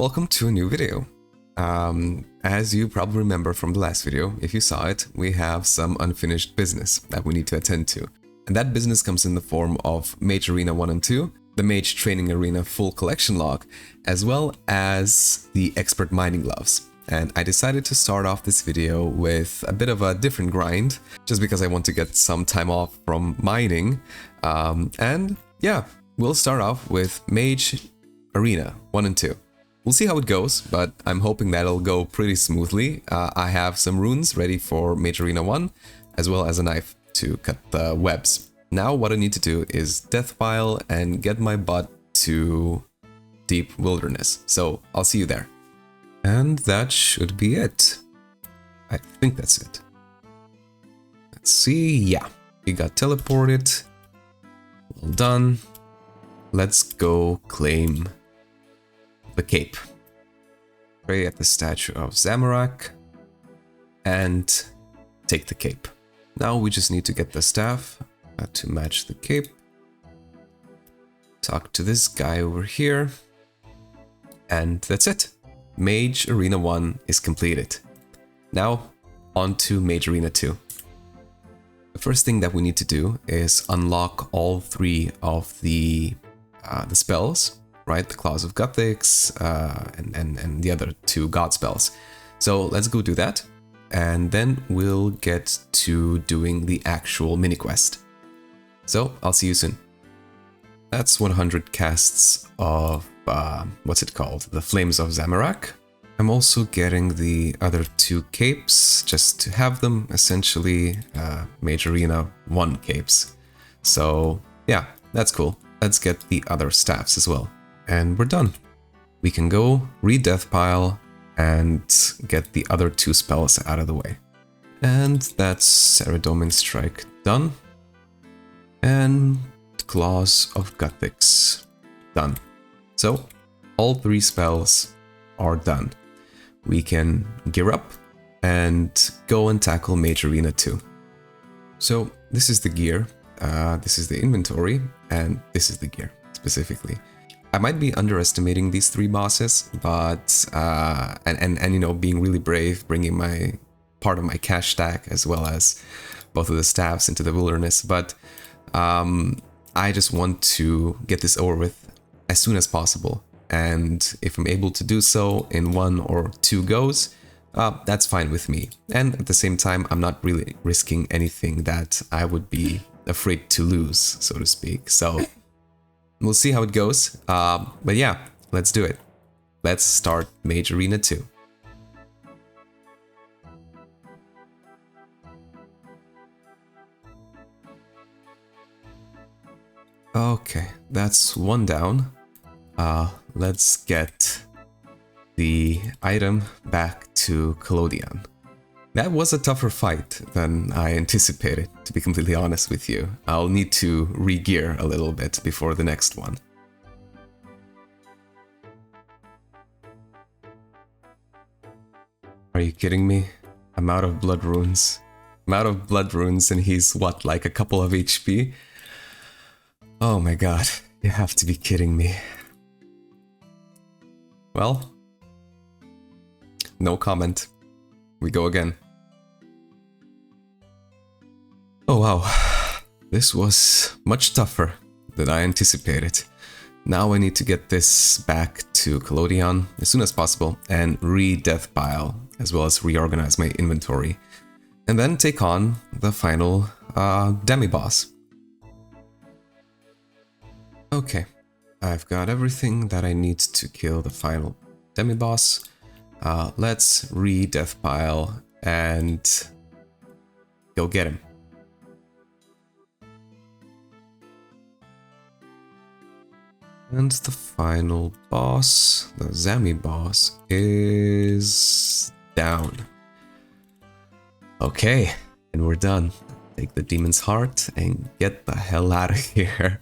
welcome to a new video. As you probably remember from the last video, if you saw it, we have some unfinished business that we need to attend to. And that business comes in the form of Mage Arena 1 and 2, the Mage Training Arena full collection log, as well as the expert mining gloves. And I decided to start off this video with a bit of a different grind, just because I want to get some time off from mining. And yeah, we'll start off with Mage Arena 1 and 2. We'll see how it goes, but I'm hoping that it'll go pretty smoothly. I have some runes ready for Mage Arena 1, as well as a knife to cut the webs. Now what I need to do is death pile and get my butt to deep wilderness. So I'll see you there. And that should be it. I think that's it. Let's see. Yeah, we got teleported. Well done. Let's go claim the cape. Pray at the statue of Zamorak and take the cape. Now we just need to get the staff to match the cape. Talk to this guy over here. And that's it. Mage Arena 1 is completed. Now on to Mage Arena 2. The first thing that we need to do is unlock all three of the spells, right? The Claws of Gothics and the other two god spells. So let's go do that, and then we'll get to doing the actual mini quest. So I'll see you soon. That's 100 casts of what's it called? The Flames of Zamorak. I'm also getting the other two capes just to have them, essentially Mage Arena 1 capes. So yeah, that's cool. Let's get the other staffs as well. And we're done. We can go re-death pile and get the other two spells out of the way. And that's Saradomin Strike done. And Claws of Gothics done. So all three spells are done. We can gear up and go and tackle Mage Arena 2. So this is the gear, this is the inventory, and this is the gear specifically. I might be underestimating these three bosses, but and you know, being really brave, bringing my part of my cash stack as well as both of the staffs into the wilderness. But I just want to get this over with as soon as possible. And if I'm able to do so in 1 or 2 goes, that's fine with me. And at the same time, I'm not really risking anything that I would be afraid to lose, so to speak. So we'll see how it goes. But yeah, let's do it. Let's start Mage Arena 2. Okay, that's 1 down. Let's get the item back to Collodion. That was a tougher fight than I anticipated, to be completely honest with you. I'll need to re-gear a little bit before the next one. Are you kidding me? I'm out of blood runes. I'm out of blood runes and he's what, like a couple of HP? Oh my god, you have to be kidding me. Well, no comment. We go again. Oh wow, this was much tougher than I anticipated. Now I need to get this back to Collodion as soon as possible and re-death pile, as well as reorganize my inventory. And then take on the final demi-boss. Okay. I've got everything that I need to kill the final demi-boss. Let's re-death pile and go get him. And the final boss, the Zami boss, is down. Okay, and we're done. Take the demon's heart and get the hell out of here.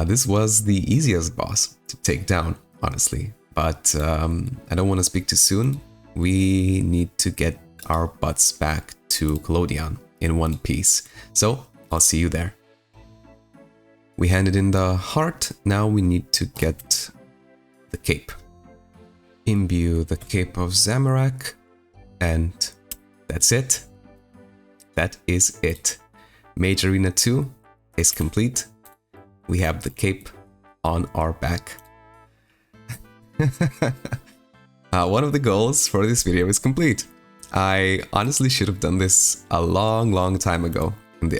This was the easiest boss to take down, honestly, but I don't want to speak too soon. We need to get our butts back to Collodion in one piece, so I'll see you there. We handed in the heart, now we need to get the cape. imbue the Cape of Zamorak, and that's it. That is it. Mage Arena 2 is complete. We have the cape on our back. One of the goals for this video is complete. I honestly should have done this a long time ago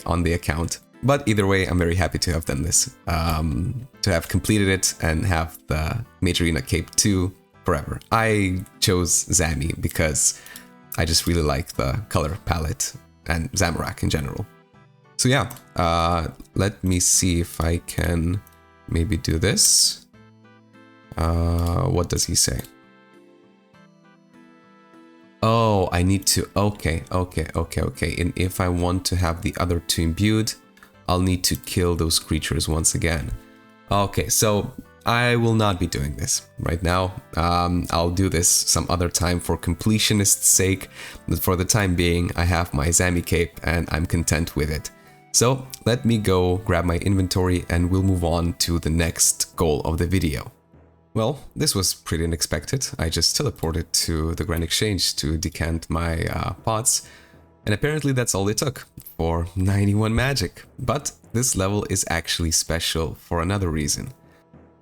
on the account. But either way, I'm very happy to have done this. To have completed it and have the Mage Arena Cape 2 forever. I chose Zami because I just really like the color palette and Zamorak in general. So yeah, let me see if I can maybe do this. What does he say? Oh, I need to, okay. And if I want to have the other two imbued, I'll need to kill those creatures once again. Okay, so I will not be doing this right now. I'll do this some other time for completionist's sake, but for the time being, I have my Zami cape and I'm content with it. So let me go grab my inventory and we'll move on to the next goal of the video. Well, this was pretty unexpected. I just teleported to the Grand Exchange to decant my pots, and apparently that's all it took for 91 magic. But this level is actually special for another reason.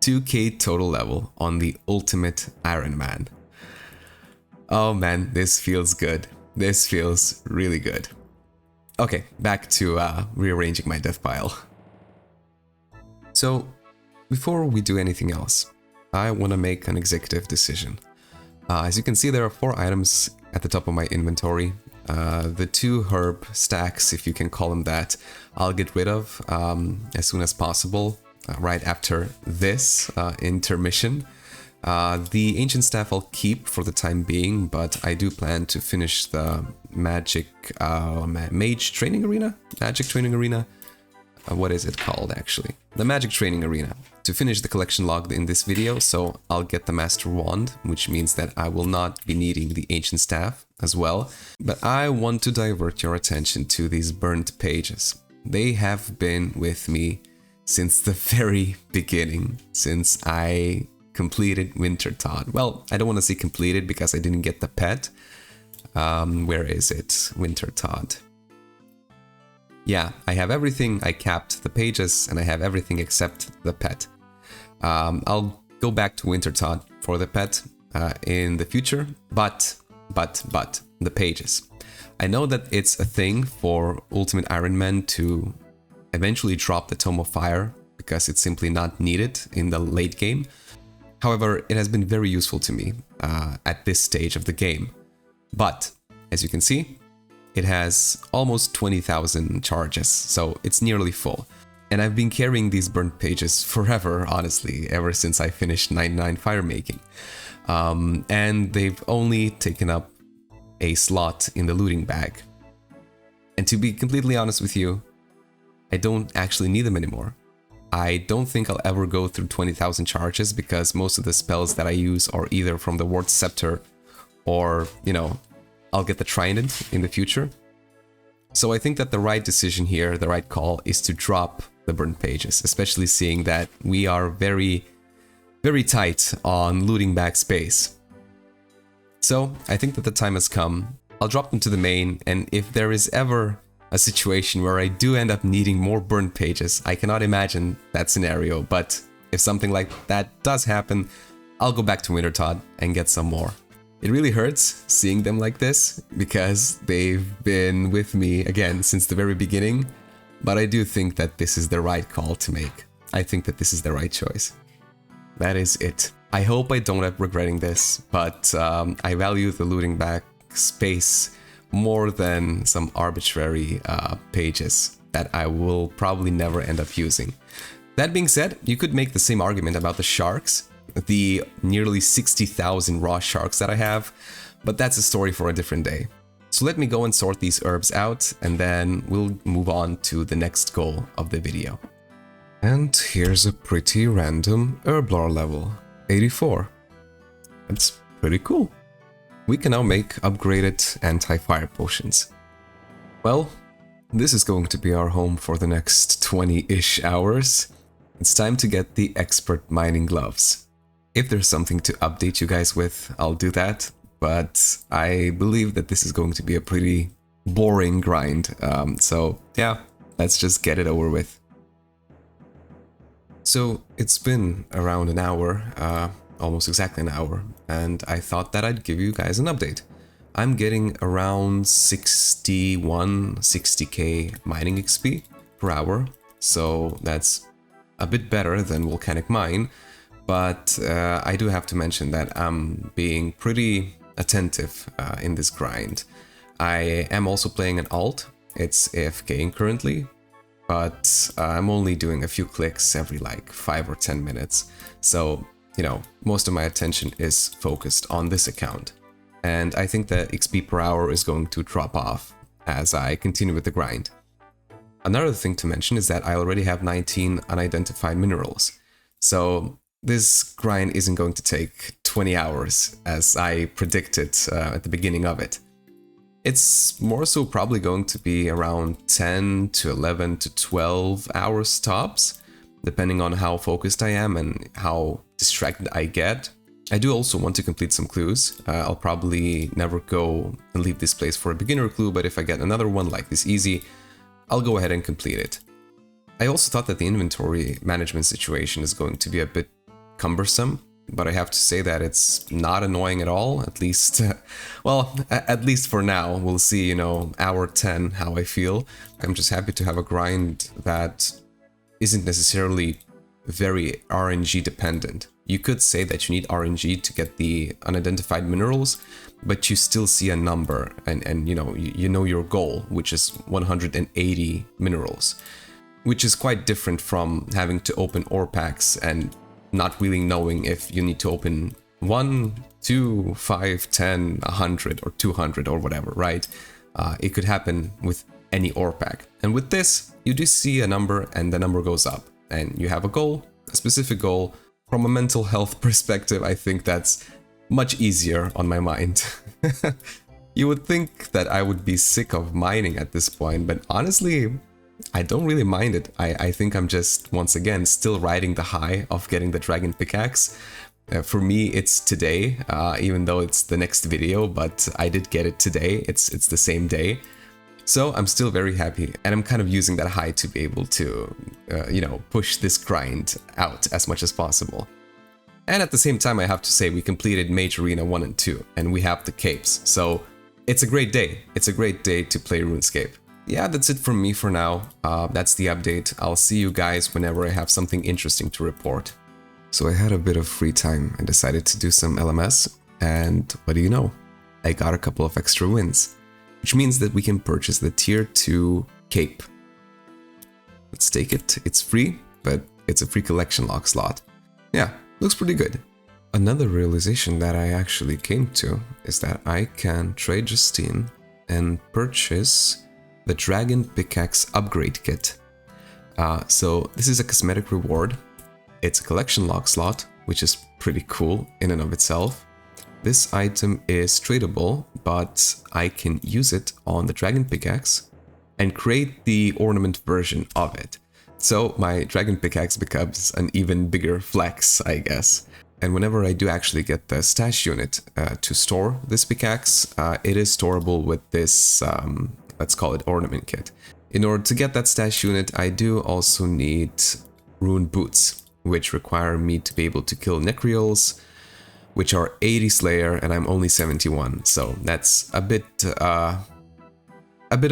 2k total level on the ultimate Ironman. Oh man, this feels good. This feels really good. Okay, back to rearranging my death pile. So, before we do anything else, I want to make an executive decision. As you can see, there are 4 items at the top of my inventory. The 2 herb stacks, if you can call them that, I'll get rid of as soon as possible, right after this intermission. The ancient staff I'll keep for the time being, but I do plan to finish the magic mage training arena? Magic training arena? What is it called actually? The magic training arena. To finish the collection log in this video, so I'll get the master wand, which means that I will not be needing the ancient staff as well. But I want to divert your attention to these burnt pages. They have been with me since the very beginning, since I completed Wintertodt. Well, I don't want to say completed because I didn't get the pet. Where is it? Wintertodt. Yeah, I have everything. I capped the pages and I have everything except the pet. I'll go back to Wintertodt for the pet in the future, but the pages. I know that it's a thing for Ultimate Ironman to eventually drop the Tome of Fire because it's simply not needed in the late game. However, it has been very useful to me at this stage of the game. But, as you can see, it has almost 20,000 charges, so it's nearly full. And I've been carrying these burnt pages forever, honestly, ever since I finished 99 fire making. And they've only taken up a slot in the looting bag. And to be completely honest with you, I don't actually need them anymore. I don't think I'll ever go through 20,000 charges because most of the spells that I use are either from the Ward Scepter or, you know, I'll get the Trident in the future. So I think that the right decision here, the right call, is to drop the burnt pages, especially seeing that we are very tight on looting bag space. So I think that the time has come. I'll drop them to the main, and if there is ever a situation where I do end up needing more burnt pages, I cannot imagine that scenario, but if something like that does happen, I'll go back to Wintertodt and get some more. It really hurts seeing them like this, because they've been with me, again, since the very beginning, but I do think that this is the right call to make. I think that this is the right choice. That is it. I hope I don't end up regretting this, but I value the looting bag space more than some arbitrary pages that I will probably never end up using. That being said, you could make the same argument about the sharks, the nearly 60,000 raw sharks that I have, but that's a story for a different day. So let me go and sort these herbs out, and then we'll move on to the next goal of the video. And here's a pretty random herb lore level, 84. That's pretty cool. We can now make upgraded anti-fire potions. Well, this is going to be our home for the next 20-ish hours. It's time to get the expert mining gloves. If there's something to update you guys with, I'll do that. But I believe that this is going to be a pretty boring grind. So yeah, let's just get it over with. So it's been around an hour, almost exactly an hour, and I thought that I'd give you guys an update. I'm getting around 60k mining XP per hour, so that's a bit better than Volcanic Mine, but I do have to mention that I'm being pretty attentive in this grind. I am also playing an alt, it's AFKing currently, but I'm only doing a few clicks every like 5 or 10 minutes, so, you know, most of my attention is focused on this account. And I think that XP per hour is going to drop off as I continue with the grind. Another thing to mention is that I already have 19 unidentified minerals, so this grind isn't going to take 20 hours as I predicted at the beginning of it. It's more so probably going to be around 10 to 11 to 12 hours tops, depending on how focused I am and how distracted I get. I do also want to complete some clues. I'll probably never go and leave this place for a beginner clue, but if I get another one like this easy, I'll go ahead and complete it. I also thought that the inventory management situation is going to be a bit cumbersome, but I have to say that it's not annoying at all, at least, well, at least for now. We'll see, you know, hour 10, how I feel. I'm just happy to have a grind that isn't necessarily very RNG dependent. You could say that you need RNG to get the unidentified minerals, but you still see a number and you know your goal, which is 180 minerals, which is quite different from having to open ore packs and not really knowing if you need to open 1, 2, 5, 10, 100 or 200 or whatever, right? It could happen with any ore pack. And with this, you just see a number and the number goes up and you have a goal, a specific goal. From a mental health perspective, I think that's much easier on my mind. You would think that I would be sick of mining at this point, but honestly, I don't really mind it. I think I'm just, once again, still riding the high of getting the dragon pickaxe. For me, it's today, even though it's the next video, but I did get it today. It's the same day. So I'm still very happy, and I'm kind of using that high to be able to, you know, push this grind out as much as possible. And at the same time, I have to say we completed Mage Arena 1 and 2, and we have the capes, so it's a great day. It's a great day to play RuneScape. Yeah, that's it from me for now. That's the update. I'll see you guys whenever I have something interesting to report. So I had a bit of free time and decided to do some LMS, and what do you know? I got a couple of extra wins, which means that we can purchase the tier 2 cape. Let's take it. It's free, but it's a free collection lock slot. Yeah, looks pretty good. Another realization that I actually came to is that I can trade Justine and purchase the Dragon Pickaxe upgrade kit. So this is a cosmetic reward. It's a collection lock slot, which is pretty cool in and of itself. This item is tradable, but I can use it on the Dragon Pickaxe and create the ornament version of it. So my Dragon Pickaxe becomes an even bigger flex, I guess. And whenever I do actually get the stash unit to store this pickaxe, it is storable with this, let's call it ornament kit. In order to get that stash unit, I do also need rune boots, which require me to be able to kill Necreals, which are 80 Slayer, and I'm only 71, so that's a bit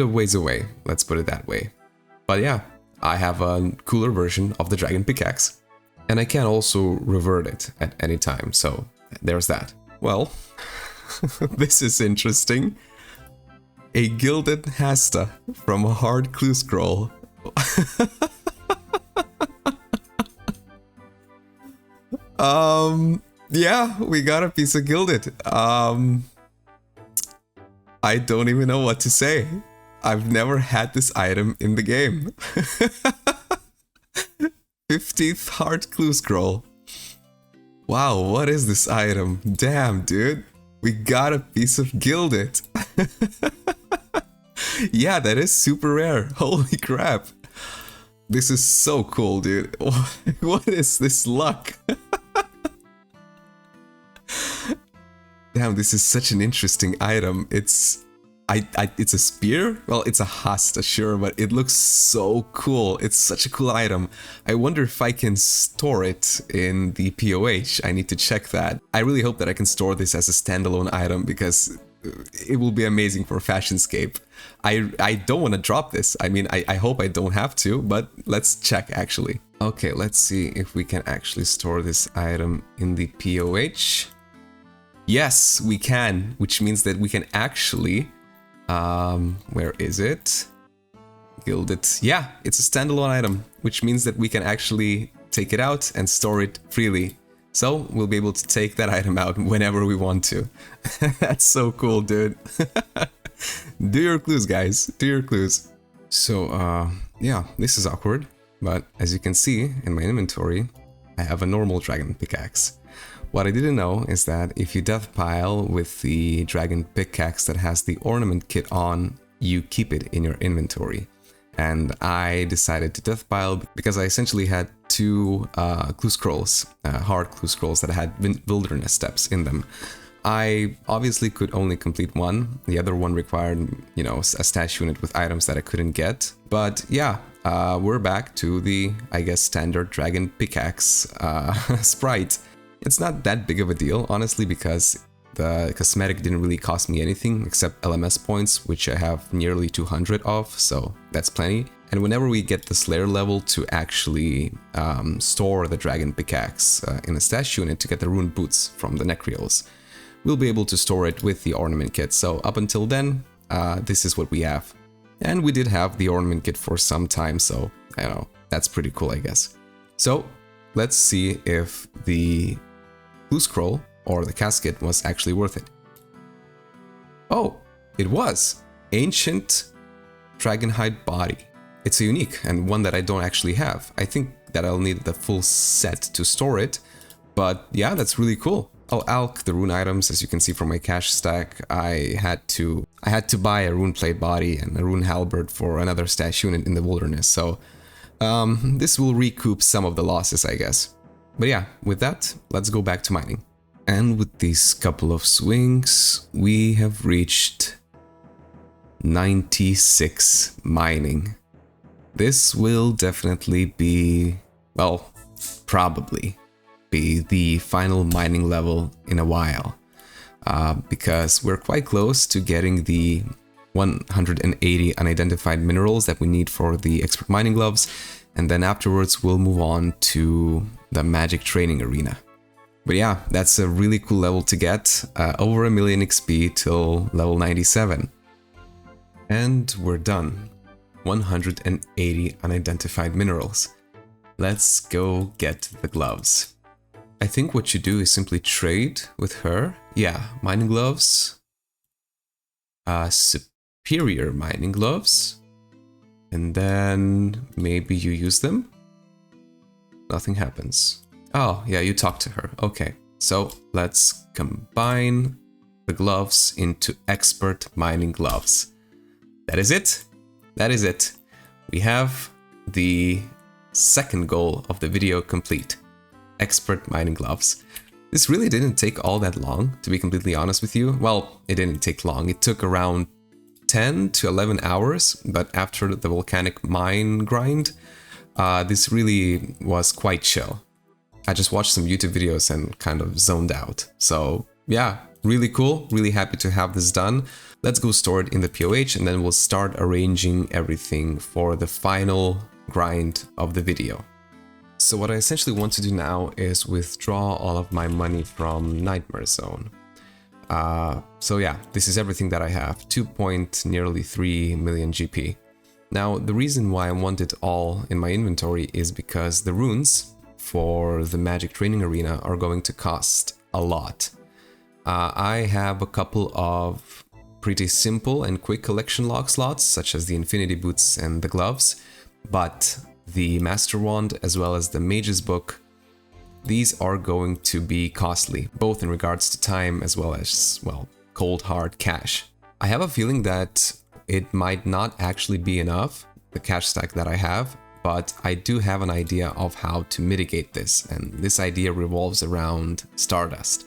of ways away, let's put it that way. But yeah, I have a cooler version of the Dragon Pickaxe, and I can also revert it at any time, so there's that. Well, this is interesting. A gilded Hasta from a hard clue scroll. Yeah, we got a piece of gilded. I don't even know what to say. I've never had this item in the game. 50th hard clue scroll. Wow, what is this item? Damn, dude. We got a piece of gilded. Yeah, that is super rare. Holy crap. This is so cool, dude. What is this luck? Damn, this is such an interesting item. It's it's a spear? Well, it's a hasta, sure, but it looks so cool. It's such a cool item. I wonder if I can store it in the POH. I need to check that. I really hope that I can store this as a standalone item because it will be amazing for Fashionscape. I don't want to drop this. I mean, I hope I don't have to, but let's check actually. Okay, let's see if we can actually store this item in the POH. Yes, we can, which means that we can actually... where is it? Gilded. Yeah, it's a standalone item, which means that we can actually take it out and store it freely. So we'll be able to take that item out whenever we want to. That's so cool, dude. Do your clues, guys. Do your clues. So, yeah, this is awkward. But as you can see in my inventory, I have a normal dragon pickaxe. What I didn't know is that if you death pile with the dragon pickaxe that has the ornament kit on, you keep it in your inventory. And I decided to death pile because I essentially had two clue scrolls, hard clue scrolls that had wilderness steps in them. I obviously could only complete one. The other one required, you know, a stash unit with items that I couldn't get. But yeah, we're back to the, I guess, standard dragon pickaxe sprite. It's not that big of a deal, honestly, because the cosmetic didn't really cost me anything except LMS points, which I have nearly 200 of, so that's plenty. And whenever we get the Slayer level to actually store the dragon pickaxe in a stash unit to get the rune boots from the Necreals, we'll be able to store it with the ornament kit. So up until then, this is what we have. And we did have the ornament kit for some time, so I don't know, that's pretty cool, I guess. So let's see if the clue scroll or the casket was actually worth it. Oh, it was! Ancient Dragonhide Body. It's a unique and one that I don't actually have. I think that I'll need the full set to store it, but yeah, that's really cool. Oh, Alk, the rune items, as you can see from my cash stack, I had to buy a rune plate body and a rune halberd for another stash unit in the wilderness, so this will recoup some of the losses, I guess. But yeah, with that, let's go back to mining. And with these couple of swings, we have reached 96 mining. This will definitely be, well, probably be the final mining level in a while. Because we're quite close to getting the 180 unidentified minerals that we need for the expert mining gloves, and then afterwards we'll move on to the magic training arena. But yeah, that's a really cool level to get, over 1 million XP till level 97. And we're done. 180 unidentified minerals. Let's go get the gloves. I think what you do is simply trade with her. Yeah, mining gloves. Superior mining gloves. And then maybe you use them. Nothing happens. Oh, yeah, you talk to her. Okay, so let's combine the gloves into expert mining gloves. That is it. That is it. We have the second goal of the video complete. Expert mining gloves. This really didn't take all that long, to be completely honest with you. Well, it didn't take long. It took around 10 to 11 hours, but after the volcanic mine grind, this really was quite chill. I just watched some YouTube videos and kind of zoned out. So yeah, really cool, really happy to have this done. Let's go store it in the POH and then we'll start arranging everything for the final grind of the video. So what I essentially want to do now is withdraw all of my money from Nightmare Zone. So yeah, this is everything that I have, nearly 3 million GP. Now, the reason why I want it all in my inventory is because the runes for the Magic Training Arena are going to cost a lot. I have a couple of pretty simple and quick collection log slots, such as the Infinity Boots and the gloves, but the Master Wand as well as the Mage's Book, these are going to be costly, both in regards to time as well as, well, cold hard cash. I have a feeling that it might not actually be enough, the cash stack that I have, but I do have an idea of how to mitigate this, and this idea revolves around Stardust.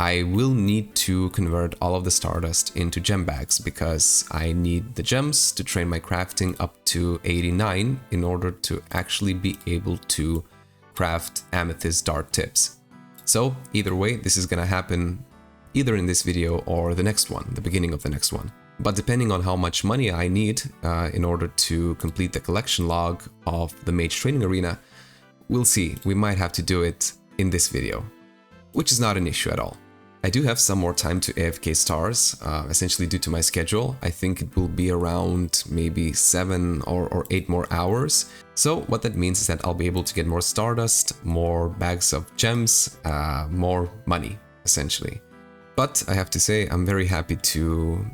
I will need to convert all of the stardust into gem bags because I need the gems to train my crafting up to 89 in order to actually be able to craft amethyst dart tips. So either way, this is gonna happen either in this video or the next one, the beginning of the next one. But depending on how much money I need in order to complete the collection log of the Mage Training Arena, we'll see. We might have to do it in this video, which is not an issue at all. I do have some more time to AFK stars, essentially due to my schedule. I think it will be around maybe 7 or 8 more hours. So what that means is that I'll be able to get more stardust, more bags of gems, more money, essentially. But I have to say, I'm very happy to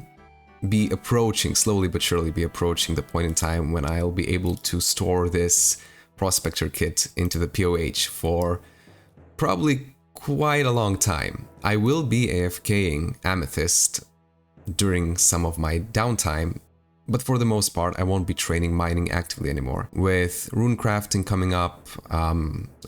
be approaching, slowly but surely be approaching the point in time when I'll be able to store this prospector kit into the POH for probably quite a long time. I will be AFKing amethyst during some of my downtime, but for the most part I won't be training mining actively anymore. With rune crafting coming up,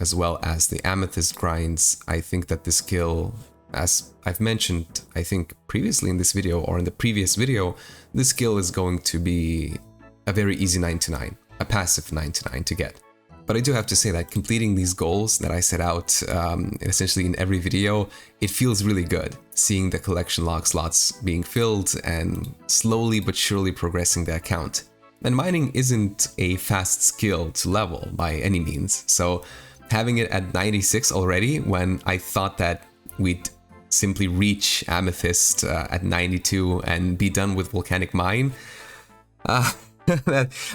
as well as the amethyst grinds, I think that the skill, as I've mentioned, I think previously in this video or in the previous video, this skill is going to be a very easy 99, a passive 99 to get. But I do have to say that completing these goals that I set out essentially in every video, it feels really good. Seeing the collection log slots being filled and slowly but surely progressing the account. And mining isn't a fast skill to level by any means, so having it at 96 already when I thought that we'd simply reach amethyst at 92 and be done with volcanic mine,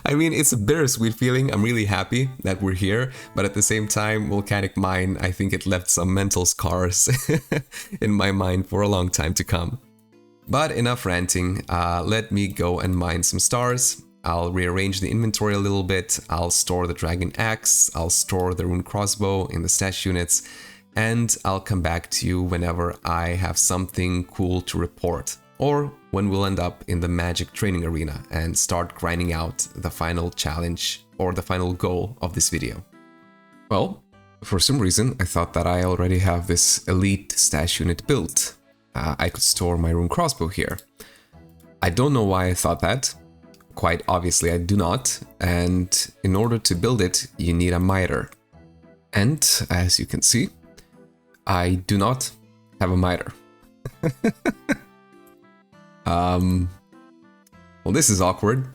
I mean, it's a bittersweet feeling. I'm really happy that we're here, but at the same time, volcanic mine, I think it left some mental scars in my mind for a long time to come. But enough ranting, let me go and mine some stars. I'll rearrange the inventory a little bit, I'll store the dragon axe, I'll store the rune crossbow in the stash units, and I'll come back to you whenever I have something cool to report. Or when we'll end up in the magic training arena and start grinding out the final challenge or the final goal of this video. Well, for some reason I thought that I already have this elite stash unit built. I could store my rune crossbow here. I don't know why I thought that. Quite obviously I do not, and in order to build it you need a miter. And as you can see, I do not have a miter. Well, this is awkward.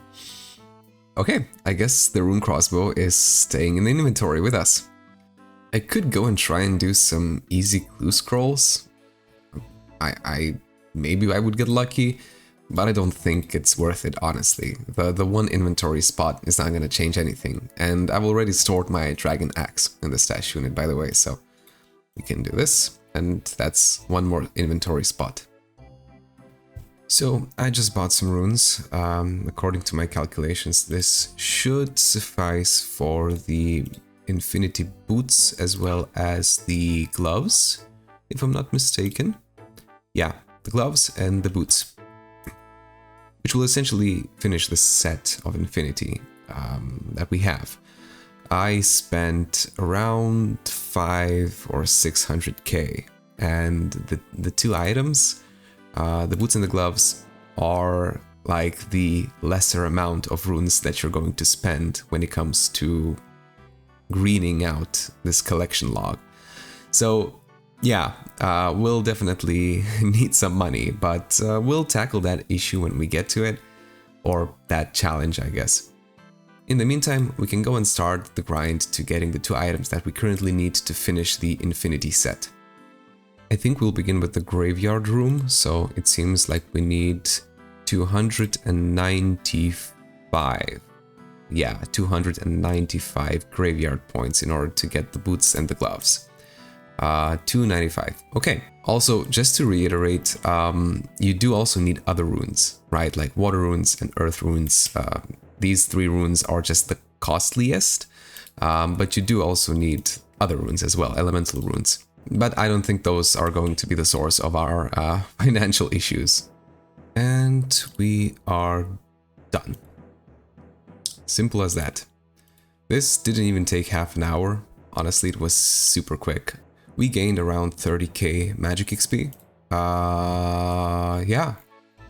Okay, I guess the rune crossbow is staying in the inventory with us. I could go and try and do some easy clue scrolls. Maybe I would get lucky, but I don't think it's worth it, honestly. The one inventory spot is not gonna change anything, and I've already stored my dragon axe in the stash unit, by the way, so we can do this, and that's one more inventory spot. So I just bought some runes. According to my calculations, this should suffice for the infinity boots as well as the gloves, if I'm not mistaken. Yeah, the gloves and the boots, which will essentially finish the set of infinity that we have. I spent around 500 or 600k, and the two items, the boots and the gloves, are like the lesser amount of runes that you're going to spend when it comes to greening out this collection log. So yeah, we'll definitely need some money, but we'll tackle that issue when we get to it, or that challenge, I guess. In the meantime, we can go and start the grind to getting the two items that we currently need to finish the infinity set. I think we'll begin with the graveyard room, so it seems like we need 295. Yeah, 295 graveyard points in order to get the boots and the gloves. 295. Okay. Also, just to reiterate, you do also need other runes, right? Like water runes and earth runes. These three runes are just the costliest, but you do also need other runes as well, elemental runes. But I don't think those are going to be the source of our financial issues. And we are done. Simple as that. This didn't even take half an hour. Honestly, it was super quick. we gained around 30k magic XP. Yeah,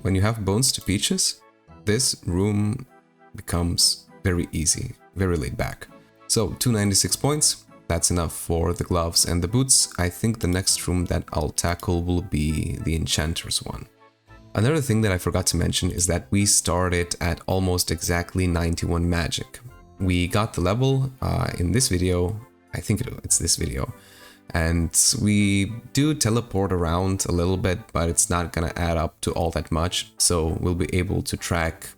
when you have bones to peaches, this room becomes very easy, very laid back. So 296 points, that's enough for the gloves and the boots. I think the next room that I'll tackle will be the enchanter's one. Another thing that I forgot to mention is that we started at almost exactly 91 magic. We got the level in this video, I think it's this video, and we do teleport around a little bit, but it's not gonna add up to all that much, so we'll be able to track,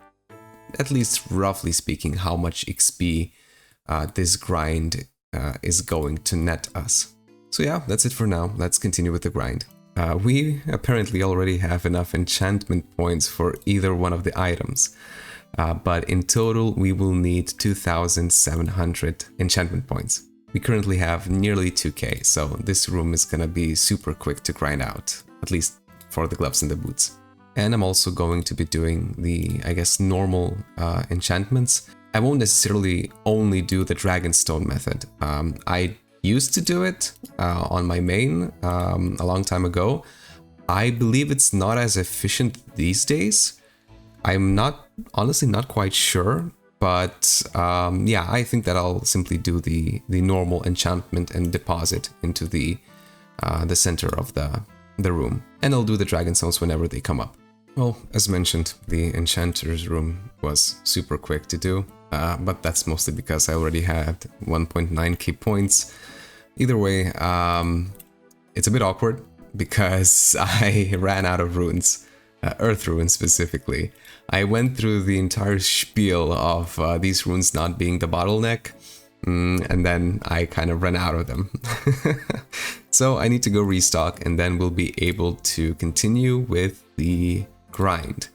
at least roughly speaking, how much XP this grind is going to net us. So yeah, that's it for now. Let's continue with the grind. We apparently already have enough enchantment points for either one of the items, but in total we will need 2,700 enchantment points. We currently have nearly 2k, so this room is gonna be super quick to grind out, at least for the gloves and the boots. And I'm also going to be doing the, I guess, normal enchantments. I won't necessarily only do the Dragonstone method. I used to do it on my main a long time ago. I believe it's not as efficient these days. I'm honestly not quite sure, but yeah, I think that I'll simply do the normal enchantment and deposit into the center of the room, and I'll do the Dragonstones whenever they come up. Well, as mentioned, the enchanter's room was super quick to do, but that's mostly because I already had 1.9k points. Either way, it's a bit awkward because I ran out of runes, earth runes specifically. I went through the entire spiel of these runes not being the bottleneck, and then I kind of ran out of them. So I need to go restock, and then we'll be able to continue with the grind.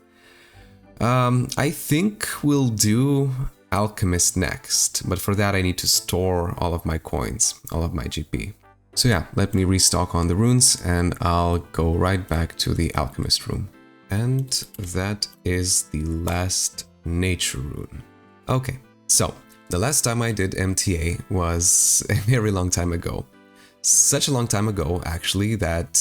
I think we'll do Alchemist next, but for that I need to store all of my coins, all of my GP. So yeah, let me restock on the runes and I'll go right back to the Alchemist room. And that is the last nature rune. Okay, so the last time I did MTA was a very long time ago. Such a long time ago, actually, that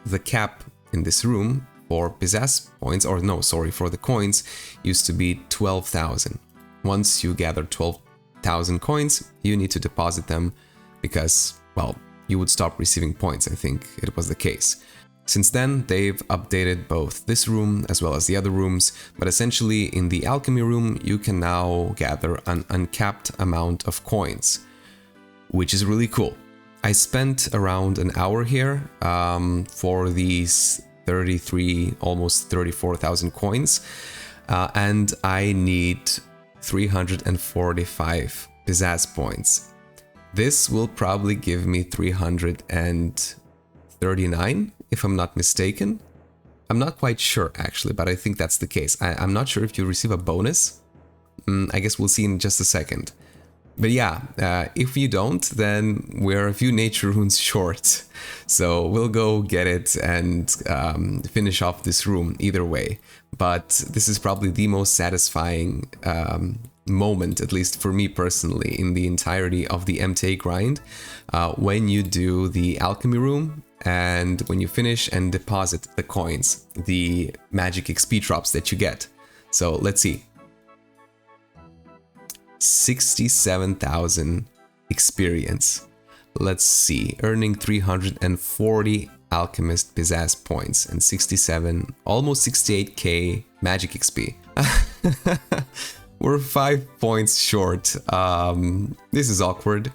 the cap in this room for pizzazz points, or no, sorry, for the coins, used to be 12,000. Once you gather 12,000 coins, you need to deposit them because, well, you would stop receiving points, I think it was the case. Since then, they've updated both this room as well as the other rooms, but essentially in the alchemy room, you can now gather an uncapped amount of coins, which is really cool. I spent around an hour here for these 33, almost 34,000 coins, and I need 345 pizzazz points. This will probably give me 339, if I'm not mistaken. I'm not quite sure actually, but I think that's the case. I'm not sure if you receive a bonus. I guess we'll see in just a second. But yeah, if you don't, then we're a few nature runes short. So we'll go get it and finish off this room either way. But this is probably the most satisfying moment, at least for me personally, in the entirety of the MTA grind, when you do the alchemy room and when you finish and deposit the coins, the magic XP drops that you get. So let's see. 67,000 experience. Let's see, earning 340 alchemist pizzazz points and 67, almost 68k magic XP. We're 5 points short. This is awkward.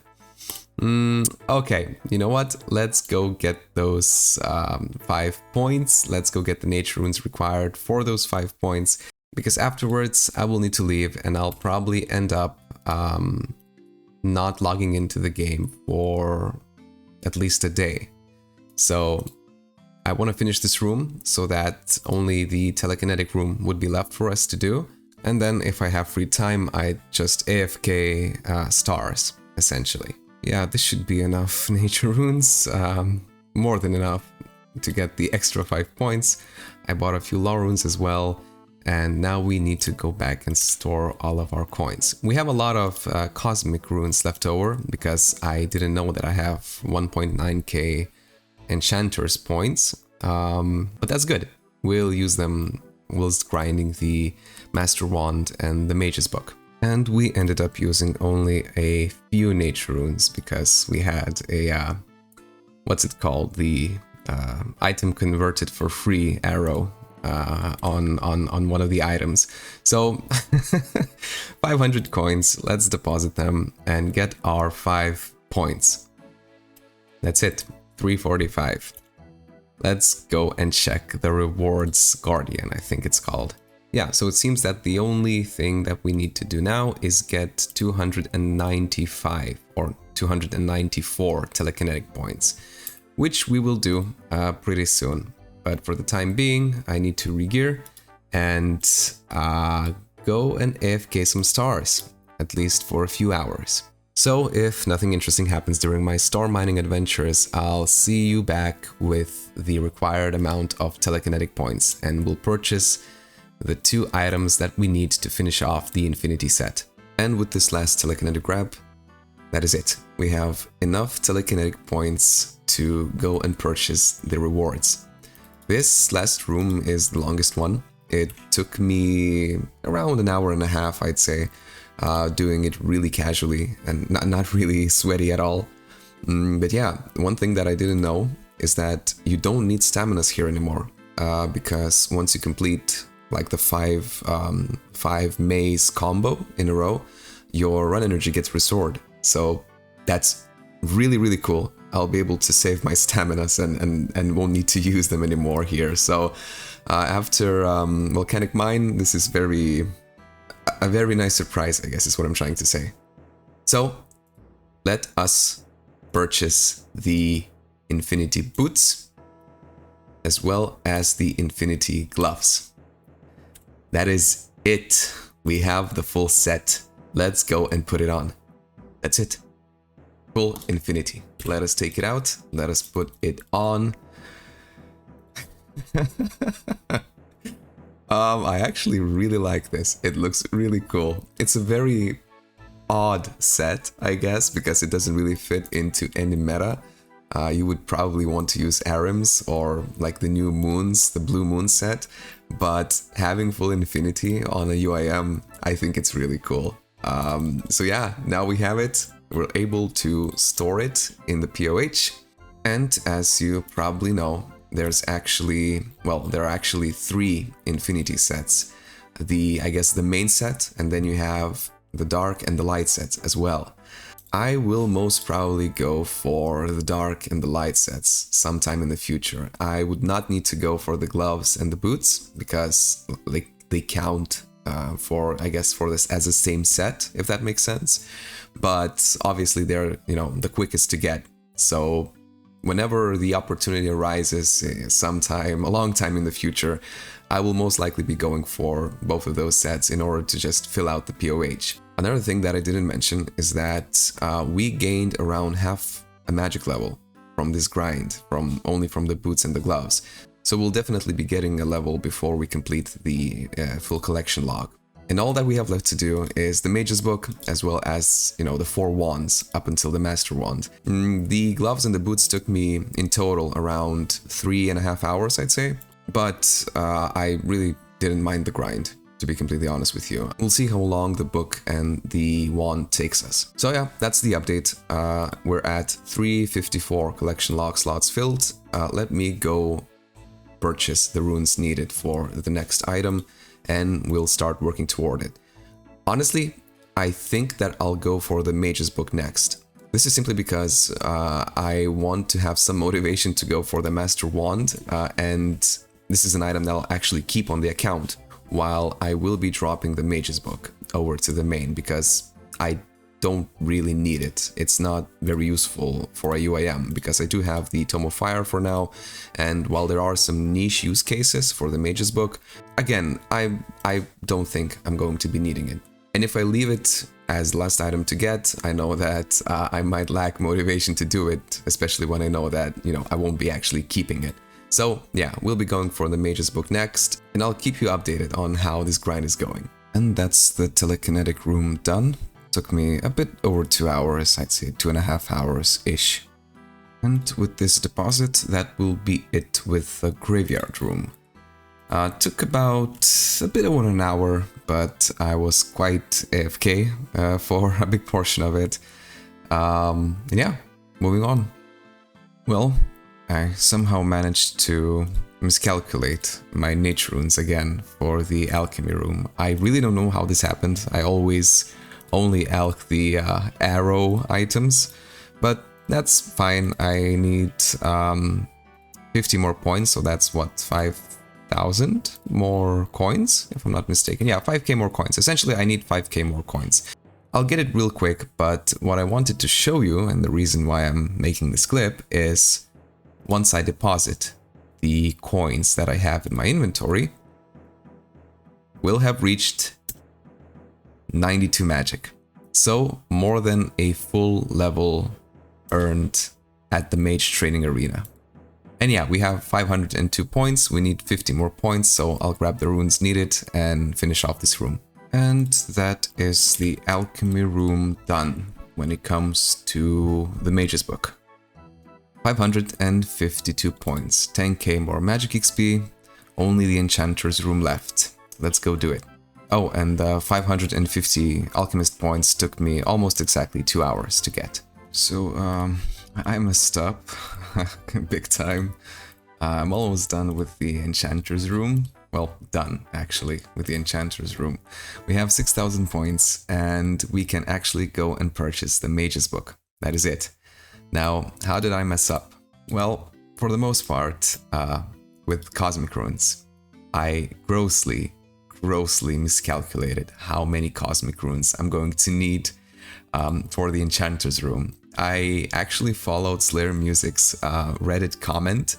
Okay, you know what? Let's go get those 5 points. Let's go get the nature runes required for those 5 points. Because afterwards I will need to leave and I'll probably end up not logging into the game for at least a day. So I want to finish this room so that only the telekinetic room would be left for us to do. And then if I have free time, I just AFK stars, essentially. Yeah, this should be enough nature runes, more than enough to get the extra 5 points. I bought a few law runes as well. And now we need to go back and store all of our coins. We have a lot of cosmic runes left over because I didn't know that I have 1.9k enchanters points. But that's good. We'll use them whilst grinding the Master Wand and the Mage's Book. And we ended up using only a few nature runes because we had a, what's it called? The item converted for free arrow on one of the items. So 500 coins, let's deposit them and get our 5 points. That's it, 345. Let's go and check the rewards guardian, I think it's called. Yeah, so it seems that the only thing that we need to do now is get 295 or 294 telekinetic points, which we will do pretty soon. But for the time being, I need to regear and go and AFK some stars, at least for a few hours. So if nothing interesting happens during my star mining adventures, I'll see you back with the required amount of telekinetic points, and we'll purchase the 2 items that we need to finish off the Infinity set. And with this last telekinetic grab, that is it. We have enough telekinetic points to go and purchase the rewards. This last room is the longest one. It took me around an hour and a half, I'd say, doing it really casually and not really sweaty at all. But yeah, one thing that I didn't know is that you don't need staminas here anymore, because once you complete like the 5 maze combo in a row, your run energy gets restored. So that's really cool. I'll be able to save my staminas and won't need to use them anymore here. So after Volcanic Mine, this is a very nice surprise, I guess is what I'm trying to say. So let us purchase the Infinity Boots as well as the Infinity Gloves. That is it. We have the full set. Let's go and put it on. That's it. Full Infinity. Let us take it out. Let us put it on. I actually really like this. It looks really cool. It's a very odd set, I guess, because it doesn't really fit into any meta. You would probably want to use Arims or like the new moons, the blue moon set, but having full Infinity on a UIM, I think it's really cool. So yeah, now we have it. We're able to store it in the POH, and as you probably know, there's actually, well, there are actually 3 Infinity sets. I guess the main set, and then you have the dark and the light sets as well. I will most probably go for the dark and the light sets sometime in the future. I would not need to go for the gloves and the boots because they count for, I guess, for this as the same set, if that makes sense. But obviously they're, you know, the quickest to get. So whenever the opportunity arises sometime, a long time in the future, I will most likely be going for both of those sets in order to just fill out the POH. Another thing that I didn't mention is that we gained around half a magic level from this grind, only from the boots and the gloves. So we'll definitely be getting a level before we complete the full collection log. And all that we have left to do is the Mage's Book, as well as, you know, the 4 wands up until the Master Wand. The gloves and the boots took me in total around 3.5 hours, I'd say. But I really didn't mind the grind, to be completely honest with you. We'll see how long the book and the wand takes us. So yeah, that's the update. We're at 354 collection log slots filled. Let me go purchase the runes needed for the next item, and we'll start working toward it. Honestly, I think that I'll go for the Mage's Book next. This is simply because I want to have some motivation to go for the Master Wand, and this is an item that I'll actually keep on the account while I will be dropping the Mage's Book over to the main, because I don't really need it. It's not very useful for a UIM, because I do have the Tome of Fire for now, and while there are some niche use cases for the Mage's Book, again, I don't think I'm going to be needing it. And if I leave it as last item to get, I know that I might lack motivation to do it, especially when I know that, you know, I won't be actually keeping it. So yeah, we'll be going for the Mage's Book next, and I'll keep you updated on how this grind is going. And that's the telekinetic room done. Took me a bit over 2 hours, I'd say 2.5 hours-ish. And with this deposit, that will be it with the graveyard room. Took about a bit over an hour, but I was quite AFK for a big portion of it. And yeah, moving on. Well, I somehow managed to miscalculate my nature runes again for the alchemy room. I really don't know how this happened. I always only alch the arrow items, but that's fine. I need 50 more points, so that's what, 5,000 more coins, if I'm not mistaken. Yeah, 5k more coins. Essentially, I need 5k more coins. I'll get it real quick, but what I wanted to show you, and the reason why I'm making this clip, is once I deposit the coins that I have in my inventory, will have reached 92 magic. So more than a full level earned at the Mage Training Arena. And yeah, we have 502 points, we need 50 more points, so I'll grab the runes needed and finish off this room. And that is the alchemy room done when it comes to the Mage's Book. 552 points, 10k more magic XP, only the enchanter's room left. Let's go do it. Oh, and 550 alchemist points took me almost exactly 2 hours to get. So, I messed up big time. I'm almost done with the enchanter's room. Well, done actually with the enchanter's room. We have 6,000 points and we can actually go and purchase the Mage's Book. That is it. Now, how did I mess up? Well, for the most part, with cosmic runes, I grossly miscalculated how many cosmic runes I'm going to need for the enchanter's room. I actually followed Slayer Music's Reddit comment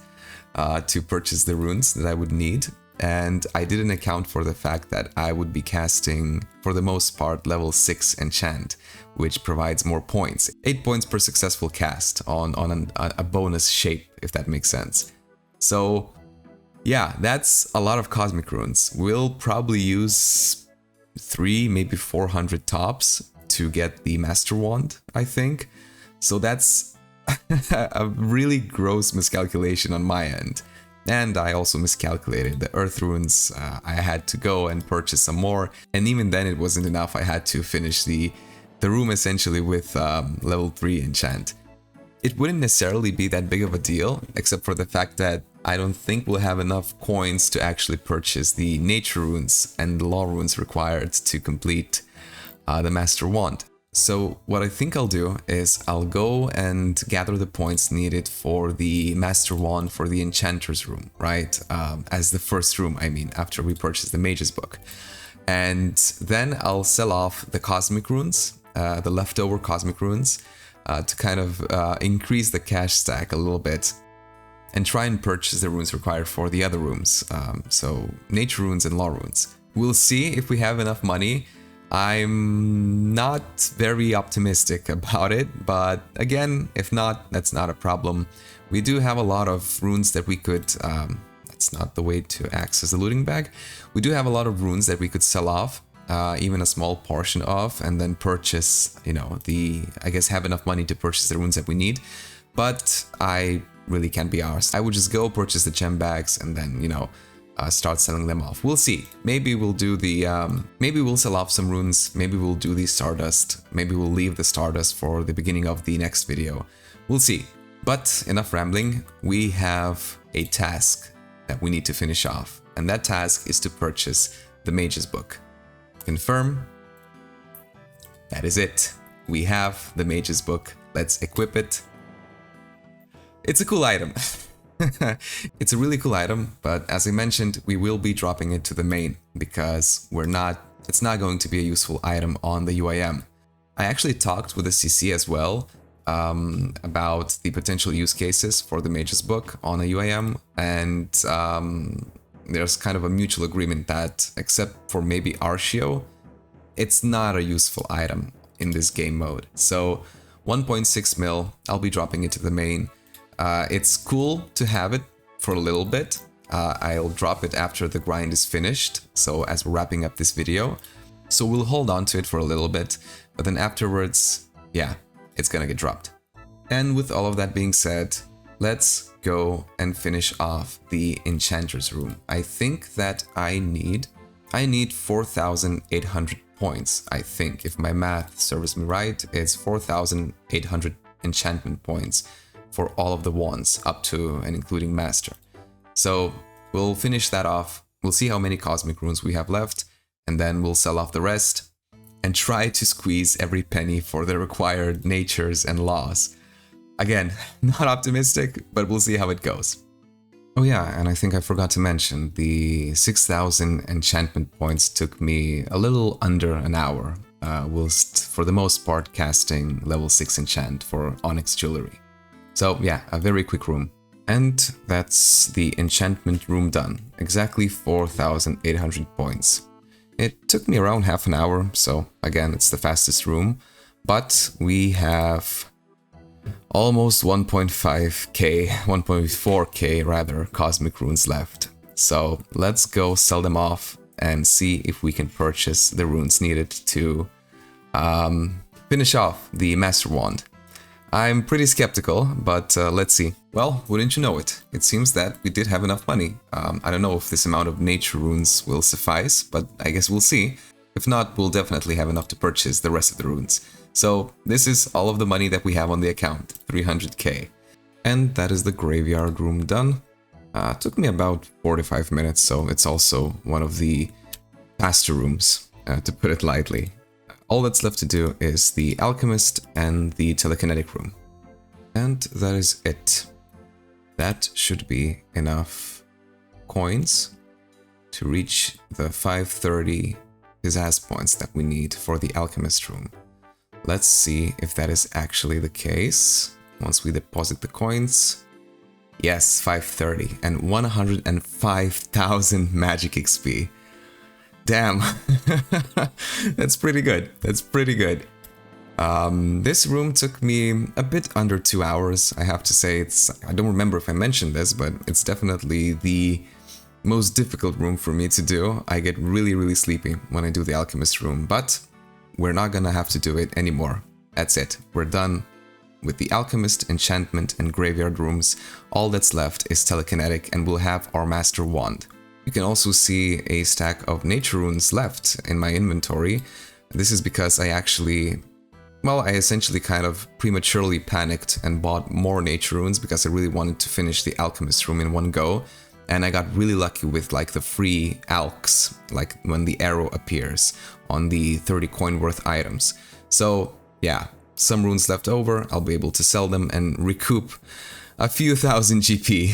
to purchase the runes that I would need, and I didn't account for the fact that I would be casting, for the most part, level 6 enchant, which provides more points. 8 points per successful cast on a bonus shape, if that makes sense. So yeah, that's a lot of cosmic runes. We'll probably use 3, maybe 400 tops to get the Master Wand, I think. So that's a really gross miscalculation on my end. And I also miscalculated the earth runes. I had to go and purchase some more, and even then it wasn't enough. I had to finish the room essentially with level 3 enchant. It wouldn't necessarily be that big of a deal, except for the fact that I don't think we'll have enough coins to actually purchase the nature runes and the law runes required to complete the Master Wand. So what I think I'll do is I'll go and gather the points needed for the Master Wand for the Enchanter's room, right? As the first room, I mean, after we purchase the Mage's Book. And then I'll sell off the cosmic runes, the leftover cosmic runes, to kind of increase the cash stack a little bit and try and purchase the runes required for the other rooms. So nature runes and law runes. We'll see if we have enough money. I'm not very optimistic about it, but again, if not, that's not a problem. We do have a lot of runes that we could, that's not the way to access the looting bag. We do have a lot of runes that we could sell off, even a small portion of, and then purchase, you know, I guess have enough money to purchase the runes that we need. But I really can't be arsed. I would just go purchase the gem bags and then, you know, start selling them off. We'll see. Maybe we'll do the, maybe we'll sell off some runes. Maybe we'll do the Stardust. Maybe we'll leave the Stardust for the beginning of the next video. We'll see. But enough rambling. We have a task that we need to finish off. And that task is to purchase the Mage's Book. Confirm. That is it. We have the Mage's Book. Let's equip it. It's a cool item. It's a really cool item, but as I mentioned, we will be dropping it to the main because it's not going to be a useful item on the UIM. I actually talked with the CC as well about the potential use cases for the Mage's Book on a UIM, and there's kind of a mutual agreement that, except for maybe Archeo, it's not a useful item in this game mode. So 1.6 mil, I'll be dropping it to the main. It's cool to have it for a little bit. I'll drop it after the grind is finished, so as we're wrapping up this video. So we'll hold on to it for a little bit, but then afterwards, yeah, it's gonna get dropped. And with all of that being said, let's go and finish off the Enchanter's Room. I think that I need 4,800 points, I think. If my math serves me right, it's 4,800 enchantment points for all of the wands, up to and including Master. So we'll finish that off, we'll see how many Cosmic Runes we have left, and then we'll sell off the rest, and try to squeeze every penny for the required natures and laws. Again, not optimistic, but we'll see how it goes. Oh yeah, and I think I forgot to mention, the 6,000 enchantment points took me a little under an hour, whilst for the most part casting level 6 enchant for Onyx Jewelry. So yeah, a very quick room. And that's the enchantment room done, exactly 4,800 points. It took me around half an hour, so again, it's the fastest room, but we have almost 1.5k, 1.4k rather, Cosmic Runes left. So let's go sell them off and see if we can purchase the runes needed to finish off the Master Wand. I'm pretty skeptical, but let's see. Well, wouldn't you know it? It seems that we did have enough money. I don't know if this amount of nature runes will suffice, but I guess we'll see. If not, we'll definitely have enough to purchase the rest of the runes. So this is all of the money that we have on the account, 300k. And that is the graveyard room done. Took me about 45 minutes, so it's also one of the faster rooms, to put it lightly. All that's left to do is the Alchemist and the Telekinetic room. And that is it. That should be enough coins to reach the 530 pizzazz points that we need for the Alchemist room. Let's see if that is actually the case. Once we deposit the coins. Yes, 530 and 105,000 magic XP. Damn, that's pretty good. That's pretty good. This room took me a bit under 2 hours. I have to say, I don't remember if I mentioned this, but it's definitely the most difficult room for me to do. I get really, really sleepy when I do the Alchemist room, but we're not gonna have to do it anymore. That's it. We're done with the Alchemist, Enchantment, and Graveyard rooms. All that's left is Telekinetic, and we'll have our Master Wand. You can also see a stack of nature runes left in my inventory. This is because I essentially kind of prematurely panicked and bought more nature runes because I really wanted to finish the Alchemist room in one go. And I got really lucky with like the free alchs, like when the arrow appears on the 30 coin worth items. So yeah, some runes left over, I'll be able to sell them and recoup a few thousand GP.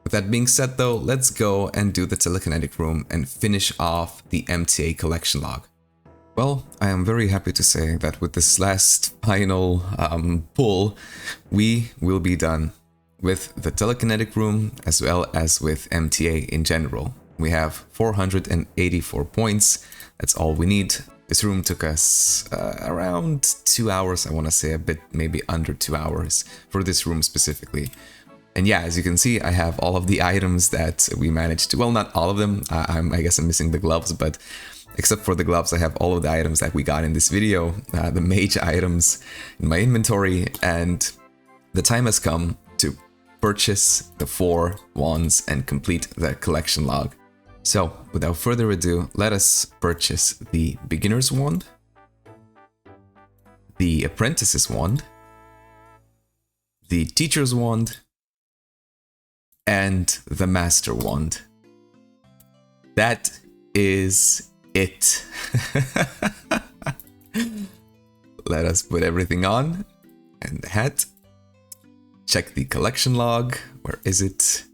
With that being said though, let's go and do the Telekinetic room and finish off the MTA collection log. Well, I am very happy to say that with this last final pull, we will be done with the Telekinetic room as well as with MTA in general. We have 484 points, that's all we need. This room took us around 2 hours, I want to say a bit maybe under 2 hours for this room specifically. And yeah, as you can see, I have all of the items that we managed to, well, not all of them, I guess I'm missing the gloves, but except for the gloves, I have all of the items that we got in this video, the mage items in my inventory, and the time has come to purchase the 4 wands and complete the collection log. So, without further ado, let us purchase the Beginner's Wand, the Apprentice's Wand, the Teacher's Wand, and the Master Wand. That is it. Let us put everything on and the hat. Check the collection log. Where is it?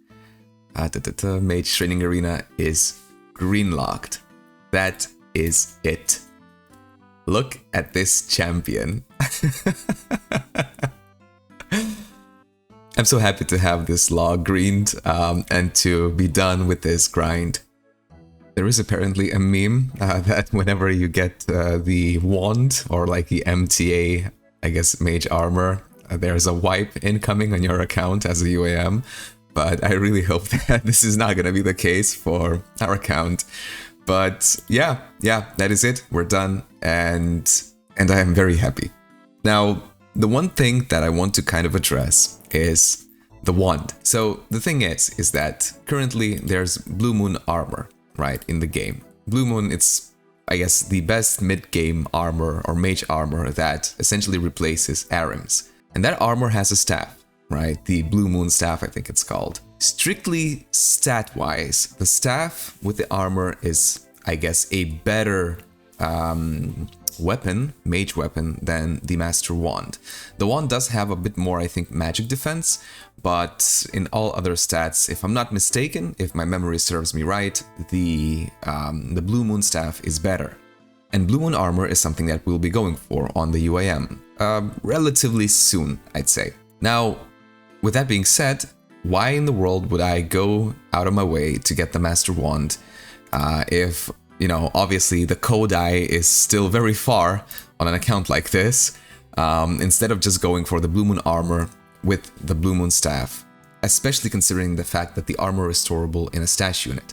Mage Training Arena is green locked. That is it. Look at this champion. I'm so happy to have this log greened and to be done with this grind. There is apparently a meme that whenever you get the wand or like the MTA, I guess mage armor, there's a wipe incoming on your account as a UAM, but I really hope that this is not gonna be the case for our account. But yeah, that is it. We're done, and I am very happy. Now, the one thing that I want to kind of address is the wand. So the thing is that currently there's Blue Moon armor, right, in the game. Blue Moon, it's, I guess, the best mid-game armor or mage armor that essentially replaces Arims. And that armor has a staff, right? The Blue Moon staff, I think it's called. Strictly stat-wise, the staff with the armor is, I guess, a better weapon, mage weapon, than the Master Wand. The wand does have a bit more, I think, magic defense, but in all other stats, if I'm not mistaken, if my memory serves me right, the Blue Moon staff is better. And Blue Moon armor is something that we'll be going for on the UAM relatively soon, I'd say. Now, with that being said, why in the world would I go out of my way to get the Master Wand if, you know, obviously the Kodai is still very far on an account like this, instead of just going for the Blue Moon armor with the Blue Moon staff, especially considering the fact that the armor is storable in a stash unit?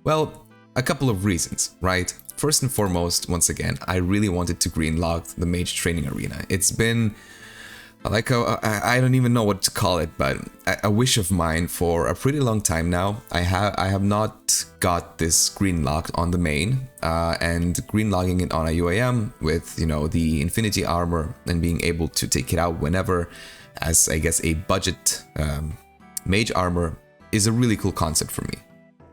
Well, a couple of reasons, right? First and foremost, once again, I really wanted to greenlock the Mage Training Arena. It's been like I don't even know what to call it, but a wish of mine for a pretty long time now. I have not got this greenlocked on the main, and greenlocking it on a UAM with, you know, the Infinity armor and being able to take it out whenever as, I guess, a budget mage armor is a really cool concept for me.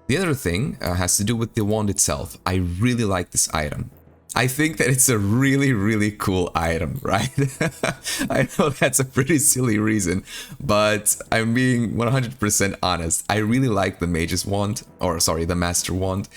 The other thing has to do with the wand itself. I really like this item. I think that it's a really, really cool item, right? I know that's a pretty silly reason, but I'm being 100% honest. I really like the Mage's Wand, or sorry, the Master Wand.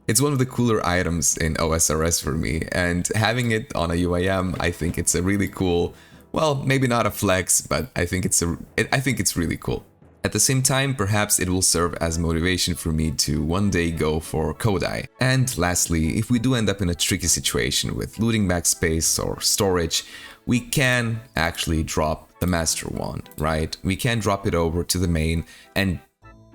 It's one of the cooler items in OSRS for me, and having it on a UAM, I think it's a really cool, well, maybe not a flex, but I think it's really cool. At the same time, perhaps it will serve as motivation for me to one day go for Kodai. And lastly, if we do end up in a tricky situation with looting backspace or storage, we can actually drop the Master Wand, right? We can drop it over to the main, and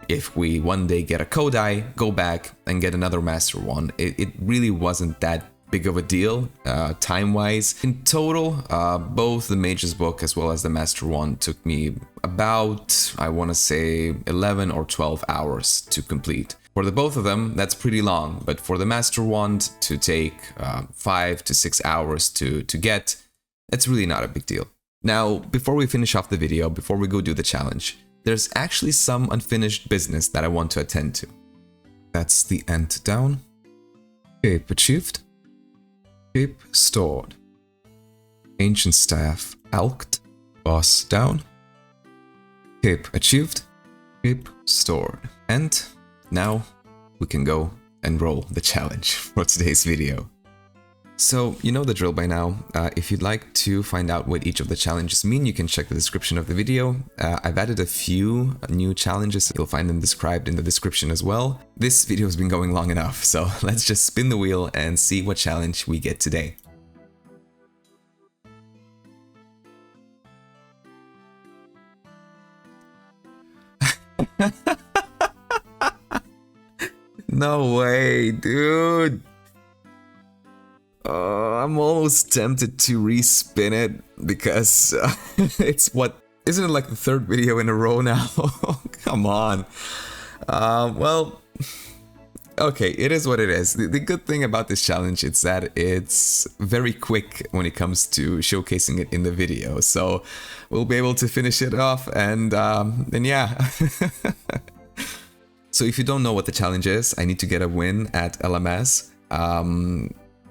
if we one day get a Kodai, go back and get another Master Wand. It really wasn't that big of a deal time-wise. In total, both the Mage's Book as well as the Master Wand took me about, I want to say, 11 or 12 hours to complete. For the both of them, that's pretty long, but for the Master Wand to take 5 to 6 hours to get, that's really not a big deal. Now, before we finish off the video, before we go do the challenge, there's actually some unfinished business that I want to attend to. That's the end down. Cape achieved. Cape stored. Ancient staff alked. Boss down. Cape achieved. Cape stored. And now we can go and roll the challenge for today's video. So, you know the drill by now. If you'd like to find out what each of the challenges mean, you can check the description of the video. I've added a few new challenges. You'll find them described in the description as well. This video has been going long enough, so let's just spin the wheel and see what challenge we get today. No way, dude. I'm almost tempted to respin it because it's what, isn't it like the third video in a row now? Come on. Well, okay, it is what it is. The good thing about this challenge is that it's very quick when it comes to showcasing it in the video. So we'll be able to finish it off and yeah. So if you don't know what the challenge is, I need to get a win at LMS.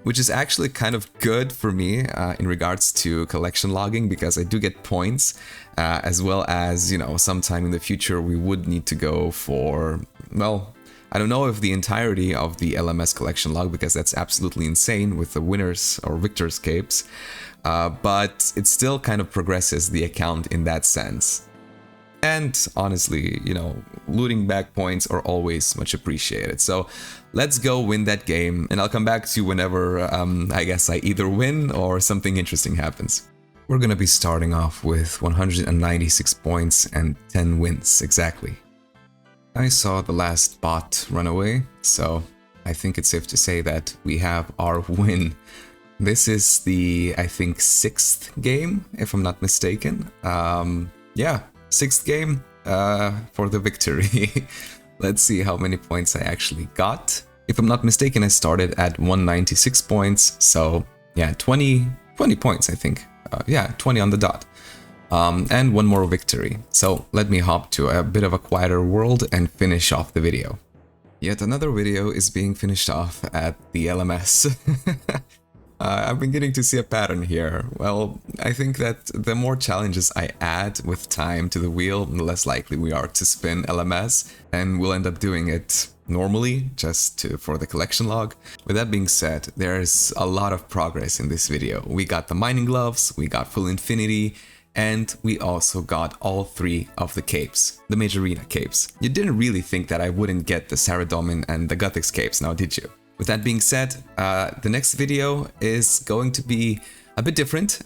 Which is actually kind of good for me in regards to collection logging, because I do get points, as well as, you know, sometime in the future we would need to go for, well, I don't know if the entirety of the LMS collection log, because that's absolutely insane with the winners or victors capes, but it still kind of progresses the account in that sense. And honestly, you know, looting back points are always much appreciated. So let's go win that game, and I'll come back to you whenever I guess I either win or something interesting happens. We're gonna be starting off with 196 points and 10 wins exactly. I saw the last bot run away, so I think it's safe to say that we have our win. This is the, I think, 6th game, if I'm not mistaken. Yeah, 6th game for the victory. Let's see how many points I actually got. If I'm not mistaken, I started at 196 points, so yeah, 20 points, I think. Yeah, 20 on the dot. And one more victory. So let me hop to a bit of a quieter world and finish off the video. Yet another video is being finished off at the LMS. I've been getting to see a pattern here. Well, I think that the more challenges I add with time to the wheel, the less likely we are to spin LMS, and we'll end up doing it normally, for the collection log. With that being said, there's a lot of progress in this video. We got the mining gloves, we got full infinity, and we also got all 3 of the capes, the Mage Arena capes. You didn't really think that I wouldn't get the Saradomin and the Guthix capes, now did you? With that being said, the next video is going to be a bit different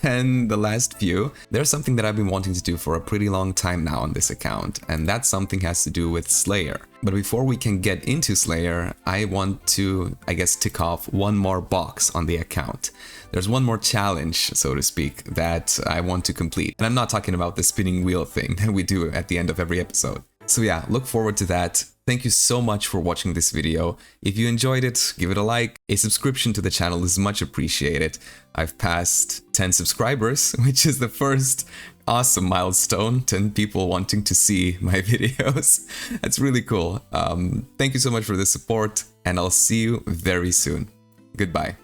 than the last few. There's something that I've been wanting to do for a pretty long time now on this account, and that something has to do with Slayer. But before we can get into Slayer, I want to, I guess, tick off one more box on the account. There's one more challenge, so to speak, that I want to complete. And I'm not talking about the spinning wheel thing that we do at the end of every episode. So yeah, look forward to that. Thank you so much for watching this video. If you enjoyed it, give it a like. A subscription to the channel is much appreciated. I've passed 10 subscribers, which is the first awesome milestone, 10 people wanting to see my videos. That's really cool. Thank you so much for the support, and I'll see you very soon. Goodbye.